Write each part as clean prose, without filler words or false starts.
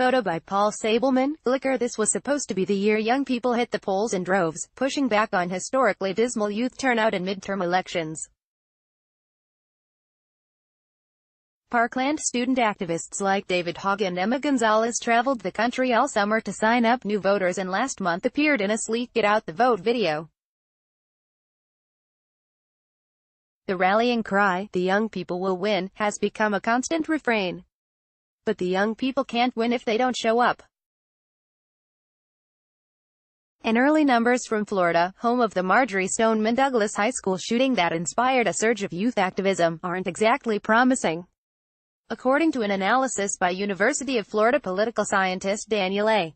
Photo by Paul Sableman, Flickr. This was supposed to be the year young people hit the polls in droves, pushing back on historically dismal youth turnout in midterm elections. Parkland student activists like David Hogg and Emma Gonzalez traveled the country all summer to sign up new voters and last month appeared in a sleek Get Out the Vote video. The rallying cry, "The young people will win," has become a constant refrain. But the young people can't win if they don't show up. And early numbers from Florida, home of the Marjory Stoneman Douglas High School shooting that inspired a surge of youth activism, aren't exactly promising. According to an analysis by University of Florida political scientist Daniel A.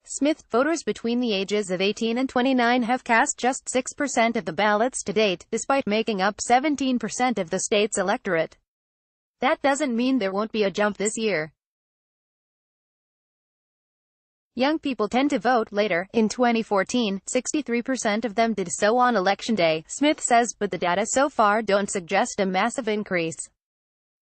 Smith, voters between the ages of 18 and 29 have cast just 6% of the ballots to date, despite making up 17% of the state's electorate. That doesn't mean there won't be a jump this year. Young people tend to vote later. In 2014, 63% of them did so on Election Day, Smith says, but the data so far don't suggest a massive increase.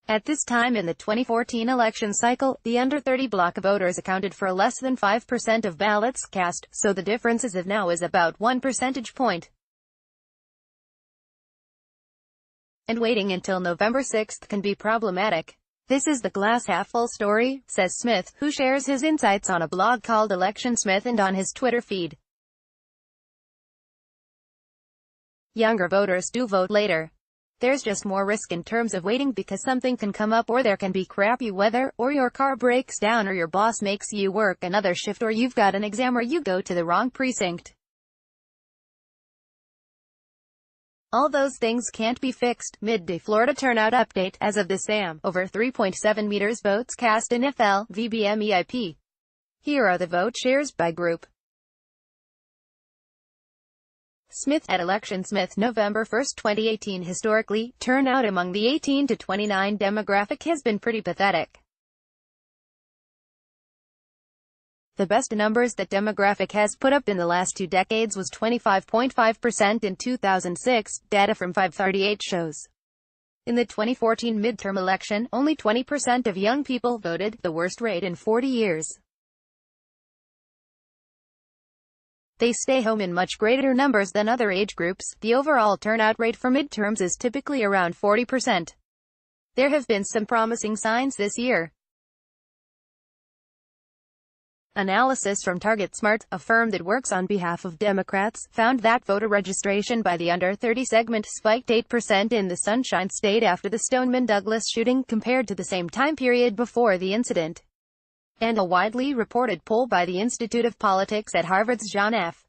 At this time in the 2014 election cycle, the under-30 bloc of voters accounted for less than 5% of ballots cast, so the difference as of now is about 1 percentage point. And waiting until November 6 can be problematic. This is the glass-half-full story, says Smith, who shares his insights on a blog called Election Smith and on his Twitter feed. Younger voters do vote later. There's just more risk in terms of waiting because something can come up, or there can be crappy weather, or your car breaks down, or your boss makes you work another shift, or you've got an exam, or you go to the wrong precinct. All those things can't be fixed. Midday Florida turnout update. As of this AM, over 3.7 meters votes cast in FL, VBM EIP. Here are the vote shares by group. Smith at Election Smith, November 1, 2018. Historically, turnout among the 18 to 29 demographic has been pretty pathetic. The best numbers that demographic has put up in the last 2 decades was 25.5% in 2006, data from 538 shows. In the 2014 midterm election, only 20% of young people voted, the worst rate in 40 years. They stay home in much greater numbers than other age groups. The overall turnout rate for midterms is typically around 40%. There have been some promising signs this year. Analysis from TargetSmart, a firm that works on behalf of Democrats, found that voter registration by the under-30 segment spiked 8% in the Sunshine State after the Stoneman Douglas shooting, compared to the same time period before the incident. And a widely reported poll by the Institute of Politics at Harvard's John F.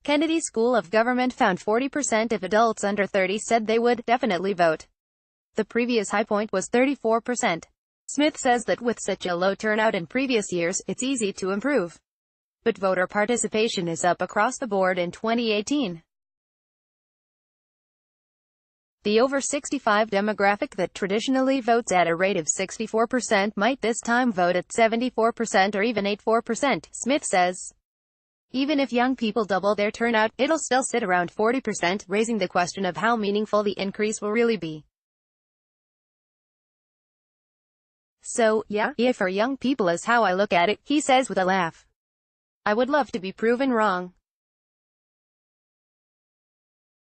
Kennedy School of Government found 40% of adults under 30 said they would definitely vote. The previous high point was 34%. Smith says that with such a low turnout in previous years, it's easy to improve. But voter participation is up across the board in 2018. The over 65 demographic that traditionally votes at a rate of 64% might this time vote at 74% or even 84%, Smith says. Even if young people double their turnout, it'll still sit around 40%, raising the question of how meaningful the increase will really be. So, yeah, for young people is how I look at it, he says with a laugh. I would love to be proven wrong.